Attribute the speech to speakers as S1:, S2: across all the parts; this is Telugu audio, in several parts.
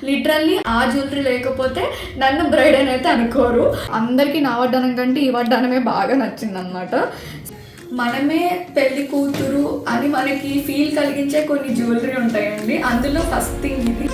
S1: లిటరల్లీ ఆ జ్యువెలరీ లేకపోతే నన్ను బ్రైడ్ అని అయితే అనుకోరు. అందరికీ నా వడ్డానం కంటే ఈ వడ్డానమే బాగా నచ్చిందనమాట. మనమే పెళ్లి కూతురు అని మనకి ఫీల్ కలిగించే కొన్ని జ్యువెలరీ ఉంటాయండి. అందులో ఫస్ట్ థింగ్ ఇది.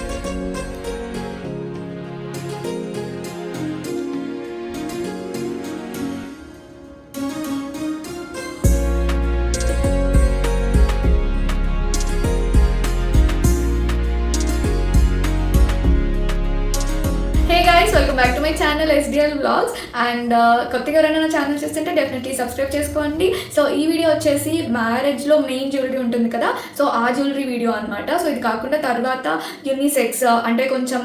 S1: Welcome back to my channel SDL Vlogs. And కొత్తగా ఎవరైనా నా ఛానల్ చూస్తుంటే డెఫినెట్లీ సబ్స్క్రైబ్ చేసుకోండి. సో ఈ వీడియో వచ్చేసి మ్యారేజ్లో మెయిన్ జ్యువెలరీ ఉంటుంది కదా, సో ఆ జ్యువెలరీ వీడియో అనమాట. సో ఇది కాకుండా తర్వాత యూనిసెక్స్ అంటే కొంచెం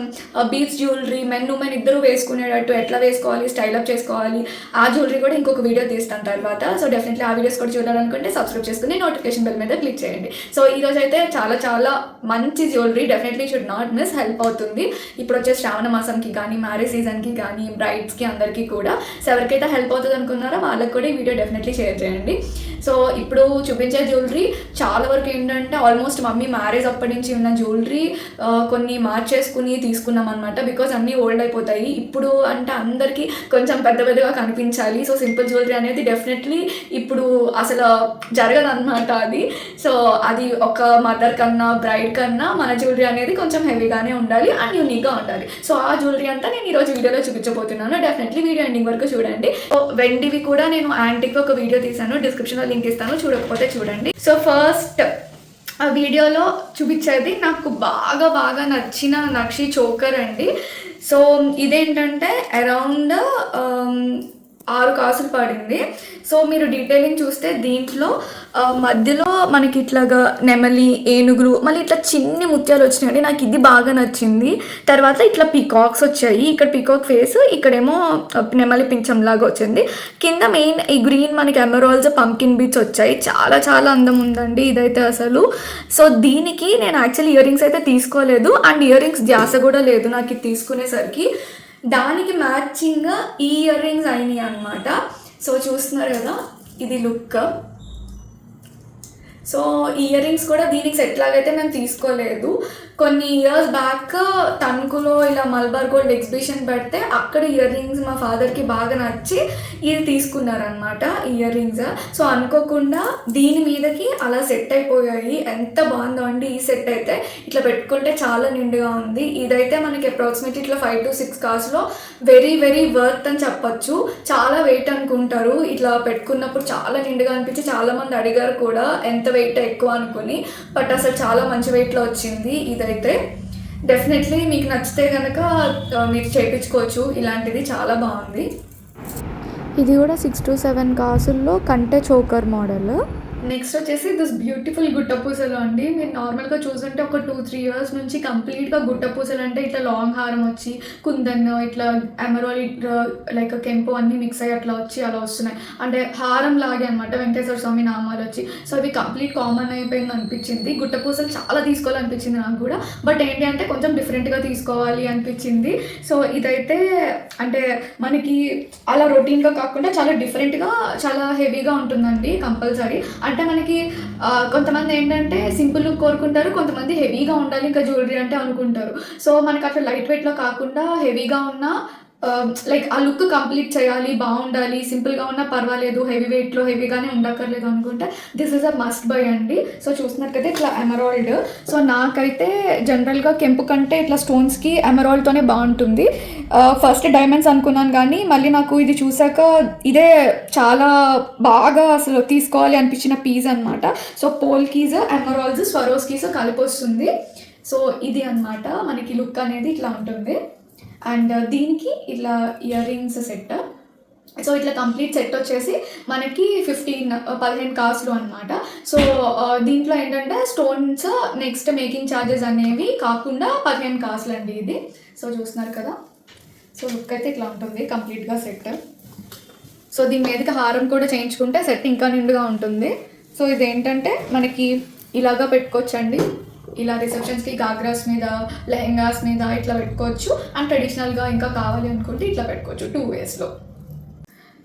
S1: బీడ్స్ జ్యువెలరీ మెన్ ఉమెన్ ఇద్దరు వేసుకునేటట్టు ఎట్లా వేసుకోవాలి, స్టైలప్ చేసుకోవాలి, ఆ జ్యువెలరీ కూడా ఇంకొక వీడియో తీస్తాను తర్వాత. సో డెఫినెట్లీ ఆ వీడియోస్ కూడా చూడాలనుకుంటే సబ్స్క్రైబ్ చేసుకుని నోటిఫికేషన్ బెల్ మీద క్లిక్ చేయండి. సో ఈరోజు అయితే చాలా చాలా మంచి jewellery, definitely should not miss, help అవుతుంది. ఇప్పుడు వచ్చే శ్రావణ మాసంకి కానీ మ్యారేజ్ సీజన్కి కానీ బ్రైడ్స్కి అందరికీ కూడా. సో ఎవరికైతే హెల్ప్ అవుతుంది అనుకున్నారో వాళ్ళకి కూడా ఈ వీడియో డెఫినెట్లీ షేర్ చేయండి. సో ఇప్పుడు చూపించే జ్యువెలరీ చాలా వరకు ఏంటంటే ఆల్మోస్ట్ మమ్మీ మ్యారేజ్ అప్పటి నుంచి ఉన్న జ్యువెలరీ కొన్ని మార్చేసుకుని తీసుకున్నాం అనమాట. బికాజ్ అన్నీ ఓల్డ్ అయిపోతాయి. ఇప్పుడు అంటే అందరికీ కొంచెం పెద్ద పెద్దగా కనిపించాలి. సో సింపుల్ జ్యువెలరీ అనేది డెఫినెట్లీ ఇప్పుడు అసలు జరగదన్నమాట అది. సో అది ఒక మదర్ కన్నా బ్రైడ్ కన్నా మన జ్యువెలరీ అనేది కొంచెం హెవీగానే ఉండాలి అండ్ యూనిక్గా ఉండాలి. సో ఆ జ్యువెలరీ అంతా నేను ఈరోజు వీడియోలో చూపించబోతున్నాను. డెఫినెట్లీ వీడియో ఎండింగ్ వరకు చూడండి. వెండివి కూడా నేను యాంటిక్ ఒక వీడియో తీసాను, డిస్క్రిప్షన్లో లింక్ ఇస్తాను, చూడకపోతే చూడండి. సో ఫస్ట్ ఆ వీడియోలో చూపించేది నాకు బాగా బాగా నచ్చిన నక్షి చోకర్ అండి. సో ఇదేంటంటే అరౌండ్ 6 కాసులు పడింది. సో మీరు డీటెయిలింగ్ చూస్తే దీంట్లో మధ్యలో మనకి ఇట్లాగా నెమలి, ఏనుగులు, మళ్ళీ ఇట్లా చిన్ని ముత్యాలు వచ్చినాయండి. నాకు ఇది బాగా నచ్చింది. తర్వాత ఇట్లా పీకాక్స్ వచ్చాయి. ఇక్కడ పీకాక్ ఫేస్, ఇక్కడేమో నెమలి పింఛం లాగా వచ్చింది. కింద మెయిన్ ఈ గ్రీన్ మనకి ఎమరాల్డ్స్, పంకిన్ బీట్స్ వచ్చాయి. చాలా చాలా అందం ఉందండి ఇదైతే అసలు. సో దీనికి నేను యాక్చువల్లీ ఇయర్ రింగ్స్ అయితే తీసుకోలేదు అండ్ ఇయర్ రింగ్స్ ధ్యాస కూడా లేదు నాకు ఇది తీసుకునేసరికి. దానికి మ్యాచింగ్గా ఈ ఇయర్ రింగ్స్ అయినాయి అనమాట. సో చూస్తున్నారు కదా, ఇది లుక్. సో ఇయర్ రింగ్స్ కూడా దీనికి సెట్ లాగైతే మేము తీసుకోలేదు. కొన్ని ఇయర్స్ బ్యాక్ తణుకులో ఇలా మల్బార్ గోల్డ్ ఎగ్జిబిషన్ పెడితే అక్కడ ఇయర్ రింగ్స్ మా ఫాదర్కి బాగా నచ్చి ఇది తీసుకున్నారనమాట ఇయర్ రింగ్స్. సో అనుకోకుండా దీని మీదకి అలా సెట్ అయిపోయాయి. ఎంత బాగుందో అండి ఈ సెట్ అయితే. ఇట్లా పెట్టుకుంటే చాలా నిండుగా ఉంది. ఇదైతే మనకి అప్రాక్సిమేట్లీ ఇట్లా 5 to 6 కాసులో వెరీ వెరీ వర్త్ అని చెప్పచ్చు. చాలా వెయిట్ అనుకుంటారు, ఇట్లా పెట్టుకున్నప్పుడు చాలా నిండుగా అనిపించి చాలామంది అడిగారు కూడా ఎంత వెయిట్ ఎక్కువ అనుకుని. బట్ అసలు చాలా మంచి వెయిట్లో వచ్చింది ఇదైతే. డెఫినెట్లీ మీకు నచ్చితే కనుక మీరు చేయించుకోవచ్చు. ఇలాంటిది చాలా బాగుంది.
S2: ఇది కూడా 6 to 7 కాసుల్లో కంటే చోకర్ మోడల్.
S1: నెక్స్ట్ వచ్చేసి దిస్ బ్యూటిఫుల్ గుట్టపూసలు అండి. మీరు నార్మల్గా చూసుంటే ఒక 2-3 years నుంచి కంప్లీట్గా గుట్టపూసలు అంటే ఇట్లా లాంగ్ హారం వచ్చి కుందన్, ఇట్లా ఎమరాల్డ్, లైక్ కెంపు అన్నీ మిక్స్ అయ్యి అట్లా వచ్చి అలా వస్తున్నాయి. అంటే హారం లాగే అనమాట, వెంకటేశ్వర స్వామి నామాలు వచ్చి. సో అవి కంప్లీట్ కామన్ అయిపోయింది అనిపించింది. గుట్టపూసలు చాలా తీసుకోవాలనిపించింది నాకు కూడా. బట్ ఏంటి అంటే కొంచెం డిఫరెంట్గా తీసుకోవాలి అనిపించింది. సో ఇదైతే అంటే మనకి అలా రొటీన్గా కాకుండా చాలా డిఫరెంట్గా చాలా హెవీగా ఉంటుందండి కంపల్సరీ. అంటే మనకి కొంతమంది ఏంటంటే సింపుల్ లుక్ కోరుకుంటారు, కొంతమంది హెవీగా ఉండాలి ఇంకా జ్యువెలరీ అంటే అనుకుంటారు. సో మనకి అట్లా లైట్ వెయిట్లో కాకుండా హెవీగా ఉన్న లైక్ ఆ లుక్ కంప్లీట్ చేయాలి, బాగుండాలి, సింపుల్గా ఉన్నా పర్వాలేదు, హెవీ వెయిట్లో హెవీగానే ఉండక్కర్లేదు అనుకుంటే this is a must by అండి. సో చూసినట్లయితే ఇట్లా ఎమరాల్డ్. సో నాకైతే జనరల్గా కెంపు కంటే ఇట్లా స్టోన్స్కి ఎమరాల్డ్తోనే బాగుంటుంది. ఫస్ట్ డైమండ్స్ అనుకున్నాను కానీ మళ్ళీ నాకు ఇది చూసాక ఇదే చాలా బాగా అసలు తీసుకోవాలి అనిపించిన పీస్ అనమాట. So polkis, emeralds, Swarovskis కలిపి వస్తుంది. సో ఇది అనమాట మనకి లుక్ అనేది ఇట్లా ఉంటుంది. అండ్ దీనికి ఇట్లా ఇయర్ రింగ్స్ సెట్. సో ఇట్లా కంప్లీట్ సెట్ వచ్చేసి మనకి 15 కాసులు అనమాట. సో దీంట్లో ఏంటంటే స్టోన్స్ నెక్స్ట్ మేకింగ్ ఛార్జెస్ అనేవి కాకుండా 15 కాసులు అండి ఇది. సో చూస్తున్నారు కదా, సో లుక్ అయితే ఇట్లా ఉంటుంది కంప్లీట్గా సెట్. సో దీని మీదకి హారం కూడా చేయించుకుంటే సెట్ ఇంకా నిండుగా ఉంటుంది. సో ఇదేంటంటే మనకి ఇలాగా పెట్టుకోవచ్చండి. ఇలా రిసెప్షన్స్కి గాగ్రాస్ మీద, లెహెంగాస్ మీద ఇట్లా పెట్టుకోవచ్చు. అండ్ ట్రెడిషనల్గా ఇంకా కావాలి అనుకుంటే ఇట్లా పెట్టుకోవచ్చు 2 waysలో.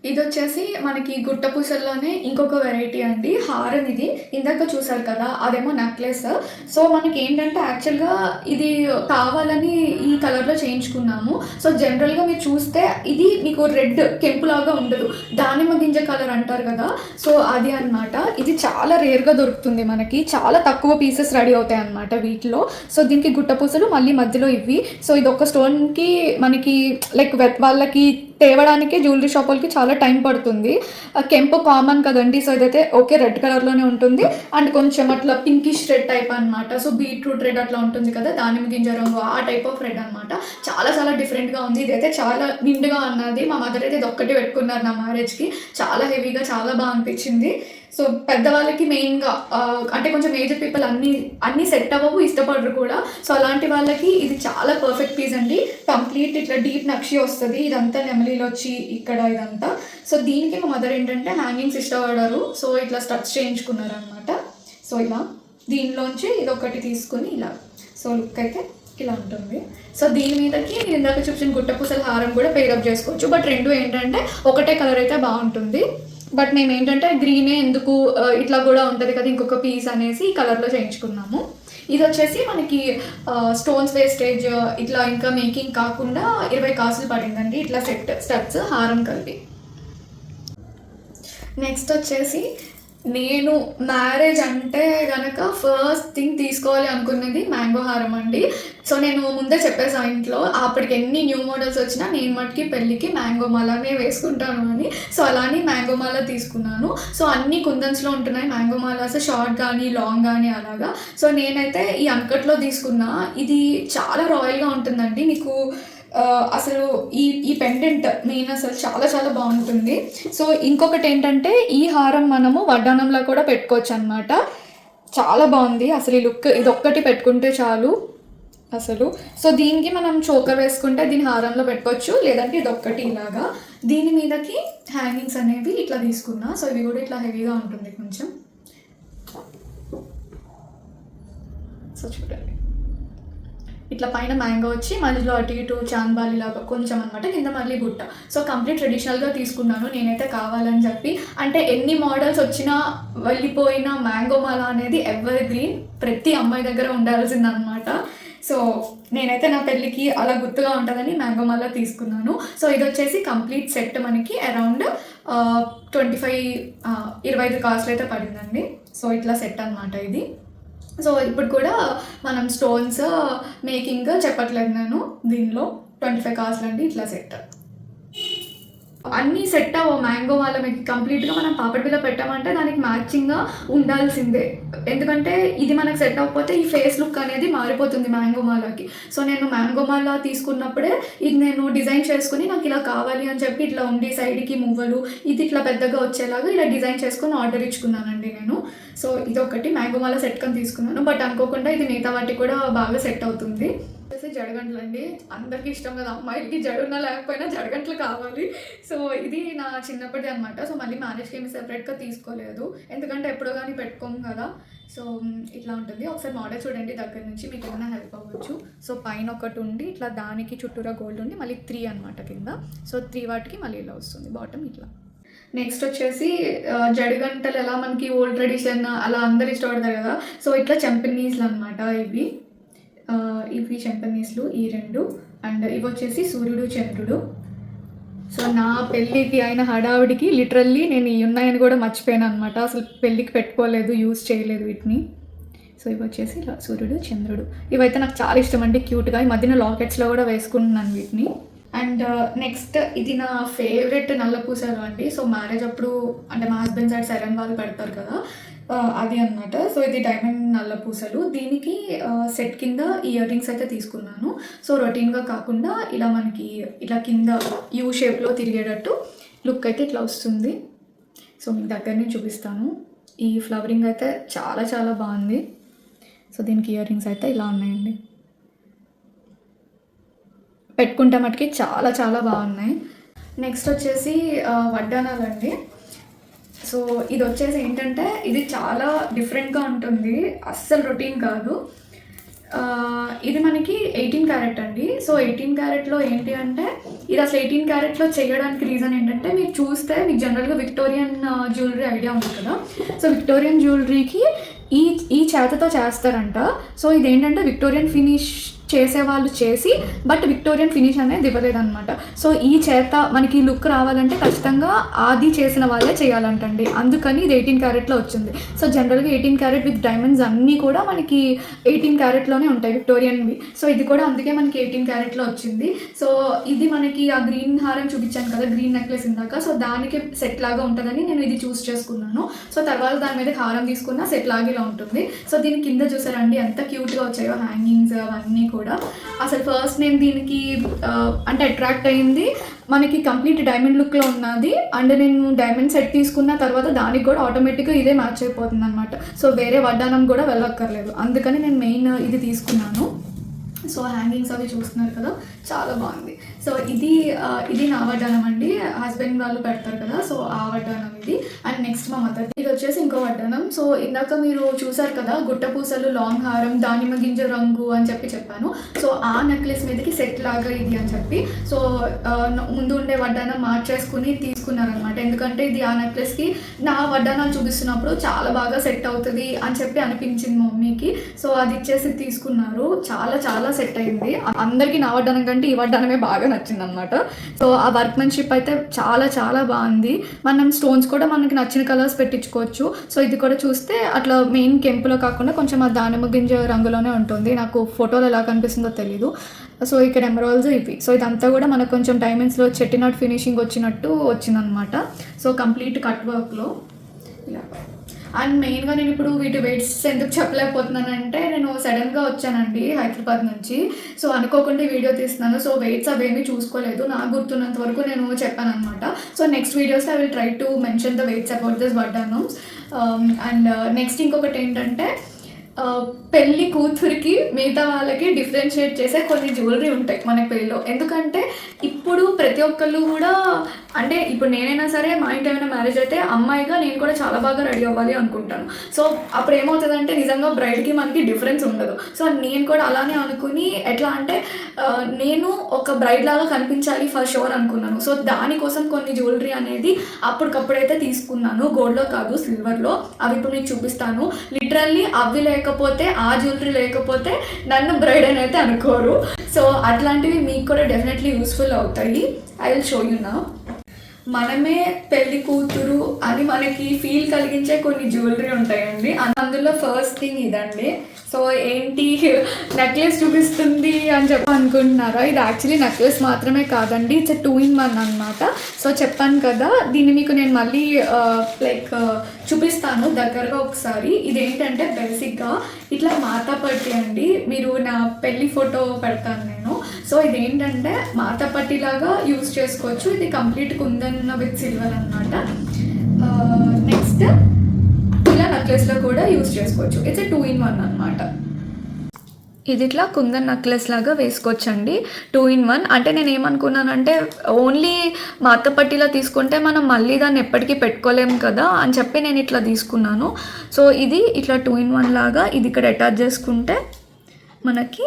S1: ఇది వచ్చేసి మనకి గుట్ట పూసల్లోనే ఇంకొక వెరైటీ అండి. హారం ఇది ఇందాక చూసారు కదా, అదేమో నెక్లెస్. సో మనకి ఏంటంటే యాక్చువల్గా ఇది కావాలని ఈ కలర్లో చేయించుకున్నాము. సో జనరల్గా మీరు చూస్తే ఇది మీకు రెడ్ కెంపులాగా ఉండదు, దానిమ్మ గింజ కలర్ అంటారు కదా, సో అది అన్నమాట. ఇది చాలా రేర్గా దొరుకుతుంది మనకి, చాలా తక్కువ పీసెస్ రెడీ అవుతాయి అన్నమాట వీటిలో. సో దీనికి గుట్ట పూసలు మళ్ళీ మధ్యలో ఇవి. సో ఇది ఒక స్టోన్కి మనకి లైక్ వాళ్ళకి తేవడానికి జ్యువెలరీ షాప్ వాళ్ళకి చాలా టైం పడుతుంది. కెంపు కామన్ కదండి, సో ఇదైతే ఓకే రెడ్ కలర్లోనే ఉంటుంది. అండ్ కొంచెం అట్లా పింకిష్ రెడ్ టైప్ అనమాట. సో బీట్రూట్ రెడ్ అట్లా ఉంటుంది కదా, దానిమ్మ గింజ రంగు, ఆ టైప్ ఆఫ్ రెడ్ అనమాట. చాలా చాలా డిఫరెంట్గా ఉంది. ఇదైతే చాలా నిండుగా ఉన్నది. మా మదర్ అయితే ఇది ఒక్కటి పెట్టుకున్నారు నా మ్యారేజ్కి. చాలా హెవీగా, చాలా బాగా అనిపించింది. సో పెద్దవాళ్ళకి మెయిన్గా అంటే కొంచెం ఏజ్డ్ పీపుల్ అన్నీ సెట్ అవ్వవు, ఇష్టపడరు కూడా. సో అలాంటి వాళ్ళకి ఇది చాలా పర్ఫెక్ట్ పీస్ అండి. కంప్లీట్ ఇట్లా డీప్ నక్షి వస్తుంది, ఇదంతా నెమలీలో వచ్చి ఇక్కడ ఇదంతా. సో దీనికి మా మదర్ ఏంటంటే హ్యాంగింగ్స్ ఇష్టపడరు, సో ఇట్లా స్టచ్ చేయించుకున్నారు అనమాట. సో ఇలా దీనిలోంచి ఇది ఒకటి తీసుకుని ఇలా, సో లుక్ అయితే ఇలా ఉంటుంది. సో దీని మీదకి నేను ఇందాక చూపించిన గుట్ట పూసల హారం కూడా పేరప్ చేసుకోవచ్చు. బట్ రెండు ఏంటంటే ఒకటే కలర్ అయితే బాగుంటుంది. బట్ మేము ఏంటంటే గ్రీనే ఎందుకు ఇట్లా కూడా ఉంటుంది కదా ఇంకొక పీస్ అనేసి ఈ కలర్లో చేయించుకున్నాము. ఇది వచ్చేసి మనకి స్టోన్స్ వేస్టేజ్ ఇట్లా ఇంకా మేకింగ్ కాకుండా 20 కాసులు పడిందండి, ఇట్లా స్టెప్స్ హారం కలిపి. నెక్స్ట్ వచ్చేసి నేను మ్యారేజ్ అంటే కనుక ఫస్ట్ థింగ్ తీసుకోవాలి అనుకున్నది మ్యాంగో హారం అండి. సో నేను ముందే చెప్పేసా ఇంట్లో, అప్పటికి ఎన్ని న్యూ మోడల్స్ వచ్చినా నేను మటుకి పెళ్ళికి మ్యాంగో మాలనే వేసుకుంటాను అని. సో అలానే మ్యాంగో మాల తీసుకున్నాను. సో అన్ని కుందన్స్లో ఉంటున్నాయి మ్యాంగో మాలాస్, షార్ట్ కానీ లాంగ్ కానీ అలాగా. సో నేనైతే ఈ అన్కట్లో తీసుకున్నా. ఇది చాలా రాయల్గా ఉంటుందండి. మీకు అసలు ఈ పెండెంట్ మెయిన్ అసలు చాలా చాలా బాగుంటుంది. సో ఇంకొకటి ఏంటంటే ఈ హారం మనము వడ్డానంలో కూడా పెట్టుకోవచ్చు అనమాట. చాలా బాగుంది అసలు ఈ లుక్. ఇది ఒక్కటి పెట్టుకుంటే చాలు అసలు. సో దీనికి మనం చోకర్ వేసుకుంటే దీని హారంలో పెట్టుకోవచ్చు, లేదంటే ఇది ఒక్కటి ఇలాగా. దీని మీదకి హ్యాంగింగ్స్ అనేవి ఇట్లా తీసుకున్నా. సో ఇవి కూడా ఇట్లా హెవీగా ఉంటుంది కొంచెం. సో చూడండి ఇట్లా పైన మ్యాంగో వచ్చి మధ్యలో అటు ఇటు చాంబాలి లాగా కొంచెం అనమాట, కింద మళ్ళీ బుట్ట. సో కంప్లీట్ ట్రెడిషనల్గా తీసుకున్నాను నేనైతే కావాలని చెప్పి. అంటే ఎన్ని మోడల్స్ వచ్చినా వెళ్ళిపోయిన మ్యాంగో మాల అనేది ఎవర్ గ్రీన్, ప్రతి అమ్మాయి దగ్గర ఉండాల్సిందనమాట. సో నేనైతే నా పెళ్ళికి అలా గుర్తుగా ఉంటుందని మ్యాంగో మాల తీసుకున్నాను. సో ఇది వచ్చేసి కంప్లీట్ సెట్ మనకి అరౌండ్ 25 కాస్ట్లు అయితే పడిందండి. సో ఇట్లా సెట్ అనమాట ఇది. సో ఇప్పుడు కూడా మనం స్టోన్స్ మేకింగ్ చెప్పట్లేదు నేను, దీనిలో 25 కాస్ట్లు అండి ఇట్లా సెట్. అన్నీ సెట్ అవ్వ మ్యాంగో మాల మీకు కంప్లీట్గా మనం పాపడ్ బిల్ల పెట్టామంటే దానికి మ్యాచింగ్గా ఉండాల్సిందే. ఎందుకంటే ఇది మనకు సెట్ అవ్వకపోతే ఈ ఫేస్ లుక్ అనేది మారిపోతుంది మ్యాంగో మాలకి. సో నేను మ్యాంగో మాల తీసుకున్నప్పుడే ఇది నేను డిజైన్ చేసుకుని నాకు ఇలా కావాలి అని చెప్పి ఇట్లా ఉండి సైడ్కి మువ్వలు ఇది ఇట్లా పెద్దగా వచ్చేలాగా ఇలా డిజైన్ చేసుకుని ఆర్డర్ ఇచ్చుకున్నానండి నేను. సో ఇది ఒకటి మ్యాంగో మాల సెట్ కొని తీసుకున్నాను. బట్ అనుకోకుండా ఇది మిగతా వాటికి కూడా బాగా సెట్ అవుతుంది. జడగంటలు అండి, అందరికీ ఇష్టం కదా అమ్మాయిలకి, జడున్నా లేకపోయినా జడగంటలు కావాలి. సో ఇది నా చిన్నప్పటి అనమాట. సో మళ్ళీ మ్యారేజ్కి ఏమి సెపరేట్గా తీసుకోలేదు, ఎందుకంటే ఎప్పుడో కానీ పెట్టుకోము కదా. సో ఇట్లా ఉంటుంది. ఒకసారి మోడల్ చూడండి దగ్గర నుంచి, మీకు ఏమైనా హెల్ప్ అవ్వచ్చు. సో పైన ఒకటి ఉండి ఇట్లా దానికి చుట్టూరా గోల్డ్ ఉండి మళ్ళీ 3 అనమాట కింద. సో 3 వాటికి మళ్ళీ ఇలా వస్తుంది బాటమ్ ఇట్లా. నెక్స్ట్ వచ్చేసి జడగంటలు ఎలా మనకి ఓల్డ్ ట్రెడిషన్ అలా అందరు ఇష్టపడతారు కదా. సో ఇట్లా చెంపనీస్లు అనమాట ఇవి చెంపనీస్లు ఈ 2. అండ్ ఇవి వచ్చేసి సూర్యుడు చంద్రుడు. సో నా పెళ్ళికి అయిన హడావిడికి లిటరల్లీ నేను ఈ ఉన్నాయని కూడా మర్చిపోయాను అనమాట. అసలు పెళ్ళికి పెట్టుకోలేదు, యూజ్ చేయలేదు వీటిని. సో ఇవి వచ్చేసి ఇలా సూర్యుడు చంద్రుడు. ఇవైతే నాకు చాలా ఇష్టం అండి, క్యూట్గా. ఈ మధ్యన లాకెట్స్లో కూడా వేసుకుంటున్నాను వీటిని. అండ్ నెక్స్ట్ ఇది నా ఫేవరెట్ నల్ల పూసలు అండి. సో మ్యారేజ్ అప్పుడు అంటే మా హస్బెండ్ సైడ్ సెరన్ వాళ్ళు పెడతారు కదా, అది అనమాట. సో ఇది డైమండ్ నల్ల పూసలు. దీనికి సెట్ కింద ఇయర్ రింగ్స్ అయితే తీసుకున్నాను. సో రొటీన్గా కాకుండా ఇలా మనకి ఇలా కింద యూ షేప్లో తిరిగేటట్టు లుక్ అయితే ఇట్లా వస్తుంది. సో మీకు దగ్గర నుంచి చూపిస్తాను. ఈ ఫ్లవరింగ్ అయితే చాలా చాలా బాగుంది. సో దీనికి ఇయర్ రింగ్స్ అయితే ఇలా ఉన్నాయండి, పెట్టుకుంటే మటుకి చాలా చాలా బాగున్నాయి. నెక్స్ట్ వచ్చేసి వడ్డానాలండి. సో ఇది వచ్చేసి ఏంటంటే ఇది చాలా డిఫరెంట్గా ఉంటుంది, అస్సలు రొటీన్ కాదు. ఇది మనకి 18 క్యారెట్ అండి. సో 18 క్యారెట్లో ఏంటి అంటే ఇది అసలు 18 క్యారెట్లో చేయడానికి రీజన్ ఏంటంటే, మీరు చూస్తే మీకు జనరల్గా విక్టోరియన్ జ్యువెలరీ ఐడియా ఉంది కదా. సో విక్టోరియన్ జ్యువెలరీకి ఈ చేతతో చేస్తారంట. సో ఇదేంటంటే విక్టోరియన్ ఫినిష్ చేసేవాళ్ళు చేసి బట్ విక్టోరియన్ ఫినిష్ అనేది ఇవ్వలేదన్నమాట. సో ఈ చేత మనకి లుక్ రావాలంటే ఖచ్చితంగా అది చేసిన వాళ్ళే చేయాలంటండి. అందుకని ఇది 18 క్యారెట్లో వచ్చింది. సో జనరల్గా 18 క్యారెట్ విత్ డైమండ్స్ అన్నీ కూడా మనకి 18 క్యారెట్లోనే ఉంటాయి విక్టోరియన్వి. సో ఇది కూడా అందుకే మనకి 18 క్యారెట్లో వచ్చింది. సో ఇది మనకి ఆ గ్రీన్ హారం చూపించాను కదా, గ్రీన్ నెక్లెస్ ఇందాక. సో దానికి సెట్ లాగా ఉంటుందని నేను ఇది చూస్ చేసుకున్నాను. సో తర్వాత దాని మీద హారం తీసుకున్న సెట్ లాగా ఇలా ఉంటుంది. సో దీని కింద చూసారండి ఎంత క్యూట్గా వచ్చాయో హ్యాంగింగ్స్ అవన్నీ కూడా. అసలు ఫస్ట్ నేను దీనికి అంటే అట్రాక్ట్ అయ్యింది మనకి కంప్లీట్ డైమండ్ లుక్లో ఉన్నది. అండ్ నేను డైమండ్ సెట్ తీసుకున్న తర్వాత దానికి కూడా ఆటోమేటిక్గా ఇదే మ్యాచ్ అయిపోతుంది అనమాట. సో వేరే వడ్డానం కూడా వెళ్ళక్కర్లేదు. అందుకని నేను మెయిన్ ఇది తీసుకున్నాను. సో హ్యాంగింగ్స్ అవి చూస్తున్నారు కదా, చాలా బాగుంది. సో ఇది నా వడ్డానం అండి, హస్బెండ్ వాళ్ళు పెడతారు కదా, సో ఆ వడ్డానం ఇది. అండ్ నెక్స్ట్ మా మదర్ ఇది వచ్చేసి ఇంకో వడ్డానం. సో ఇందాక మీరు చూసారు కదా గుట్ట పూసలు, లాంగ్ హారం, దానిమ్మ గింజ రంగు అని చెప్పాను. సో ఆ నెక్లెస్ మీదకి సెట్ లాగా ఇది అని చెప్పి సో ముందు ఉండే వడ్డానం మార్చేసుకుని తీసుకున్నారనమాట. ఎందుకంటే ఇది ఆ నెక్లెస్కి నా వడ్డానాలు చూపిస్తున్నప్పుడు చాలా బాగా సెట్ అవుతుంది అని చెప్పి అనిపించింది మమ్మీకి. సో అది ఇచ్చేసి తీసుకున్నారు. చాలా చాలా సెట్ అయింది. అందరికీ నా వడ్డానం కంటే ఈ వడ్డానమే బాగా నచ్చింది అనమాట. సో ఆ వర్క్మెన్షిప్ అయితే చాలా చాలా బాగుంది. మనం స్టోన్స్ కూడా మనకి నచ్చిన కలర్స్ పెట్టించుకోవచ్చు. సో ఇది కూడా చూస్తే అట్లా మెయిన్ కెంపులో కాకుండా కొంచెం ఆ దానిమ్మ గింజ రంగులోనే ఉంటుంది. నాకు ఫోటోలో ఎలా కనిపిస్తుందో తెలీదు. సో ఇక్కడ ఎమరాల్డ్స్ ఇవి. సో ఇదంతా కూడా మనకు కొంచెం డైమండ్స్లో చెట్టినట్టు ఫినిషింగ్ వచ్చినట్టు వచ్చిందనమాట. సో కంప్లీట్ కట్ వర్క్లో ఇలా. అండ్ మెయిన్గా నేను ఇప్పుడు వీటి వెయిట్స్ ఎందుకు చెప్పలేకపోతున్నానంటే, నేను సడన్గా వచ్చానండి హైదరాబాద్ నుంచి. సో అనుకోకుండా వీడియో తీస్తున్నాను. సో వెయిట్స్ అవేమీ చూసుకోలేదు. నాకు గుర్తున్నంత వరకు నేను చెప్పాను అనమాట. సో నెక్స్ట్ వీడియోస్లో I will try to mention the weights about this వడ్డానమ్స్. అండ్ నెక్స్ట్ ఇంకొకటి ఏంటంటే, పెళ్ళి కూతురికి మిగతా వాళ్ళకి డిఫరెన్షియేట్ చేసే కొన్ని జ్యువెలరీ ఉంటాయి మన పెళ్ళిలో. ఎందుకంటే ఇప్పుడు ప్రతి ఒక్కళ్ళు కూడా అంటే ఇప్పుడు నేనైనా సరే మా ఇంటి ఏమైనా మ్యారేజ్ అయితే అమ్మాయిగా నేను కూడా చాలా బాగా రెడీ అవ్వాలి అనుకుంటాను. సో అప్పుడు ఏమవుతుందంటే నిజంగా బ్రైడ్కి మనకి డిఫరెన్స్ ఉండదు. సో నేను కూడా అలానే అనుకుని ఎట్లా అంటే నేను ఒక బ్రైడ్ లాగా కనిపించాలి ఫర్ షూర్ అనుకున్నాను. సో దానికోసం కొన్ని జ్యువెలరీ అనేది అప్పటికప్పుడైతే తీసుకున్నాను. గోల్డ్లో కాదు, సిల్వర్లో. అవి ఇప్పుడు మీకు చూపిస్తాను. లిటరల్లీ అవి లేకపోతే ఆ జ్యువెలరీ లేకపోతే నన్ను బ్రైడ్ అని అయితే అనుకోరు. సో అట్లాంటివి మీకు కూడా డెఫినెట్లీ యూస్ఫుల్ అవుతాయి. I will show you now. మనమే పెళ్లి కూతురు అని మనకి ఫీల్ కలిగించే కొన్ని జ్యువెలరీ ఉంటాయండి. అందులో ఫస్ట్ థింగ్ ఇదండి. సో ఏంటి నెక్లెస్ చూపిస్తుంది అని చెప్పి అనుకుంటున్నారా? ఇది యాక్చువల్లీ నెక్లెస్ మాత్రమే కాదండి, ఇట్స్ 2-in-1 అనమాట. సో చెప్పాను కదా, దీన్ని మీకు నేను మళ్ళీ చూపిస్తాను దగ్గరగా ఒకసారి. ఇదేంటంటే బేసిక్గా ఇట్లా మాతాపట్టి అండి. మీరు నా పెళ్ళి ఫోటో పెడతాను నేను. సో ఇదేంటంటే మాతాపట్టి లాగా యూజ్ చేసుకోవచ్చు. ఇది కంప్లీట్ కుందన్ విత్ సిల్వర్ అనమాట. నెక్స్ట్ ఇలా నెక్లెస్లో కూడా యూజ్ చేసుకోవచ్చు. ఇట్స్ 2-in-1 అనమాట. ఇది ఇట్లా కుందన్ నెక్లెస్ లాగా వేసుకోవచ్చండి. 2-in-1 అంటే నేను ఏమనుకున్నానంటే ఓన్లీ మాతపట్టిలా తీసుకుంటే మనం మళ్ళీ దాన్ని ఎప్పటికీ పెట్టుకోలేము కదా అని చెప్పి నేను ఇట్లా తీసుకున్నాను. సో ఇది ఇట్లా 2-in-1 లాగా ఇది ఇక్కడ అటాచ్ చేసుకుంటే మనకి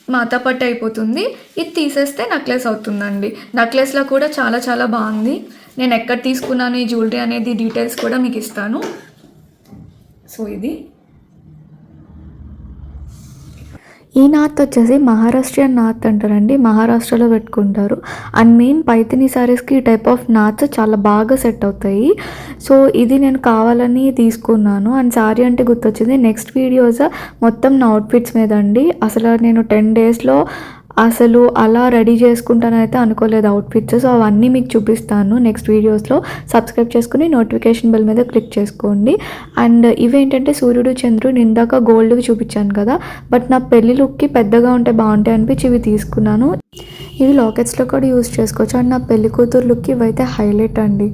S1: మాతాపట్టి అయిపోతుంది. ఇది తీసేస్తే నెక్లెస్ అవుతుందండి. నెక్లెస్లో కూడా చాలా చాలా బాగుంది. నేను ఎక్కడ తీసుకున్నాను ఈ జ్యువెలరీ అనేది డీటెయిల్స్ కూడా మీకు ఇస్తాను. సో ఇది
S2: ఈ నాత్ వచ్చేసి మహారాష్ట్రియన్ నాత్ అంటారండి. మహారాష్ట్రలో పెట్టుకుంటారు. అండ్ మెయిన్ పైథిని సారీస్కి ఈ టైప్ ఆఫ్ నాత్స్ చాలా బాగా సెట్ అవుతాయి. సో ఇది నేను కావాలని తీసుకున్నాను. అండ్ సారీ అంటే గుర్తొచ్చింది. నెక్స్ట్ వీడియోస్ మొత్తం నా అవుట్ఫిట్స్ మీద అండి. అసలు నేను 10 డేస్లో అసలు అలా రెడీ చేసుకుంటానైతే అనుకోలేదు అవుట్ఫిట్స్. సో అవన్నీ మీకు చూపిస్తాను నెక్స్ట్ వీడియోస్లో. సబ్స్క్రైబ్ చేసుకుని నోటిఫికేషన్ బెల్ మీద క్లిక్ చేసుకోండి. అండ్ ఇవేంటంటే సూర్యుడు చంద్రుడు ఇందాక గోల్డ్వి చూపించాను కదా, బట్ నా పెళ్లి లుక్కి పెద్దగా ఉంటే బాగుంటాయి అనిపించి ఇవి తీసుకున్నాను. ఇవి లాకెట్స్లో కూడా యూజ్ చేసుకోవచ్చు. అండ్ నా పెళ్లి కూతురు లుక్కి ఇవైతే హైలైట్ అండి.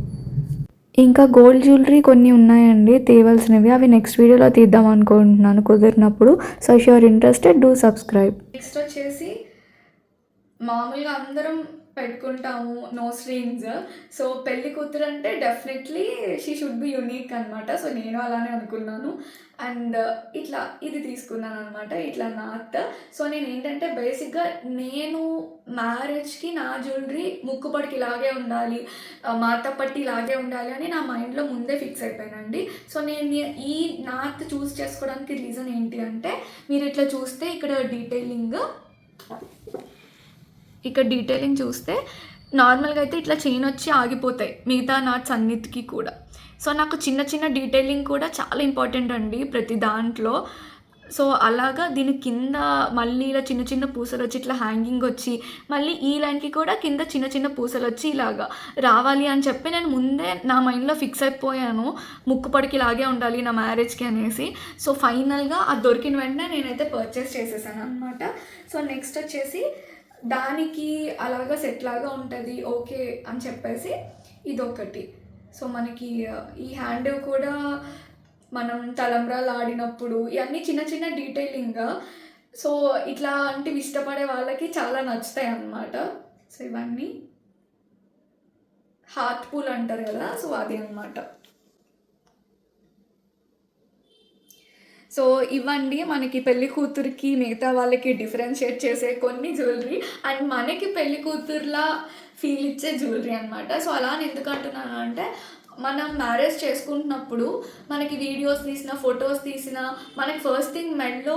S2: ఇంకా గోల్డ్ జ్యువెలరీ కొన్ని ఉన్నాయండి తేవాల్సినవి. అవి నెక్స్ట్ వీడియోలో తీద్దాం అనుకుంటున్నాను కుదిరినప్పుడు. So if you are interested do subscribe.
S1: Next వచ్చేసి మామూలుగా అందరం పెట్టుకుంటాము, నో స్ట్రింగ్స్. సో పెళ్లి కూతురు అంటే definitely she should be unique అనమాట. సో నేను అలానే అనుకున్నాను. అండ్ ఇట్లా ఇది తీసుకున్నాను అనమాట, ఇట్లా నాత్. సో నేను ఏంటంటే బేసిక్గా నేను మ్యారేజ్కి నా జ్యువెలరీ ముక్కుపడికి ఇలాగే ఉండాలి, మాతపట్టి ఇలాగే ఉండాలి అని నా మైండ్లో ముందే ఫిక్స్ అయిపోయానండి. సో నేను ఈ నాత్ చూస్ చేసుకోవడానికి రీజన్ ఏంటి అంటే, మీరు ఇట్లా చూస్తే ఇక్కడ డీటెయిలింగ్ చూస్తే నార్మల్గా అయితే ఇట్లా చైన్ వచ్చి ఆగిపోతాయి మిగతా నాట్స్ అన్నిటికీ కూడా. సో నాకు చిన్న చిన్న డీటెయిలింగ్ కూడా చాలా ఇంపార్టెంట్ అండి ప్రతి దాంట్లో. సో అలాగా దీని కింద మళ్ళీ ఇలా చిన్న చిన్న పూసలు వచ్చి ఇట్లా హ్యాంగింగ్ వచ్చి, మళ్ళీ ఈ లైన్కి కూడా కింద చిన్న చిన్న పూసలు వచ్చి ఇలాగా రావాలి అని చెప్పి నేను ముందే నా మైండ్లో ఫిక్స్ అయిపోయాను, ముక్కుపడికి ఇలాగే ఉండాలి నా మ్యారేజ్కి అనేసి. సో ఫైనల్గా అది దొరికిన వెంటనే నేనైతే పర్చేస్ చేసేసాను అనమాట. సో నెక్స్ట్ వచ్చేసి దానికి అలాగా సెట్ లాగా ఉంటుంది ఓకే అని చెప్పేసి ఇదొకటి. సో మనకి ఈ హ్యాండ్ కూడా మనం తలంబ్రాలు ఆడినప్పుడు ఇవన్నీ చిన్న చిన్న డీటెయిలింగ్. సో ఇట్లాంటివి ఇష్టపడే వాళ్ళకి చాలా నచ్చుతాయి అన్నమాట. సో ఇవన్నీ హాత్ పూల్ అంటారు కదా, సో అది అన్నమాట. సో ఇవ్వండి మనకి పెళ్లి కూతురికి మిగతా వాళ్ళకి డిఫరెన్షియేట్ చేసే కొన్ని జ్యువెలరీ, అండ్ మనకి పెళ్లి కూతురులా ఫీల్ ఇచ్చే జ్యువెలరీ అనమాట. సో అలా అని ఎందుకు అంటున్నాను అంటే, మనం మ్యారేజ్ చేసుకుంటున్నప్పుడు మనకి వీడియోస్ తీసిన, ఫొటోస్ తీసిన, మనకి ఫస్ట్ థింగ్ మెడలో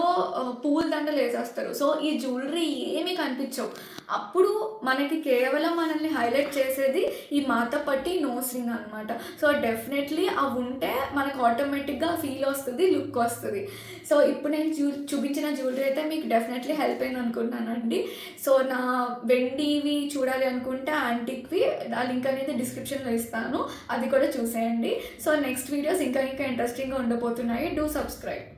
S1: పూల దండలు వేసేస్తారు. సో ఈ జ్యువెలరీ ఏమీ కనిపించవు. అప్పుడు మనకి కేవలం మనల్ని హైలైట్ చేసేది ఈ మాతపట్టి నోస్ రింగ్ అనమాట. సో డెఫినెట్లీ అవి ఉంటే మనకు ఆటోమేటిక్గా ఫీల్ వస్తుంది, లుక్ వస్తుంది. సో ఇప్పుడు నేను చూపించిన జ్యువెలరీ అయితే మీకు డెఫినెట్లీ హెల్ప్ అయింది అనుకుంటున్నానండి. సో నా వెండివి చూడాలి అనుకుంటే యాంటిక్వి ఆ లింక్ అనేది డిస్క్రిప్షన్లో ఇస్తాను, అది కూడా చూసేయండి. సో నెక్స్ట్ వీడియోస్ ఇంకా ఇంకా ఇంట్రెస్టింగ్గా ఉండబోతున్నాయి. Do subscribe.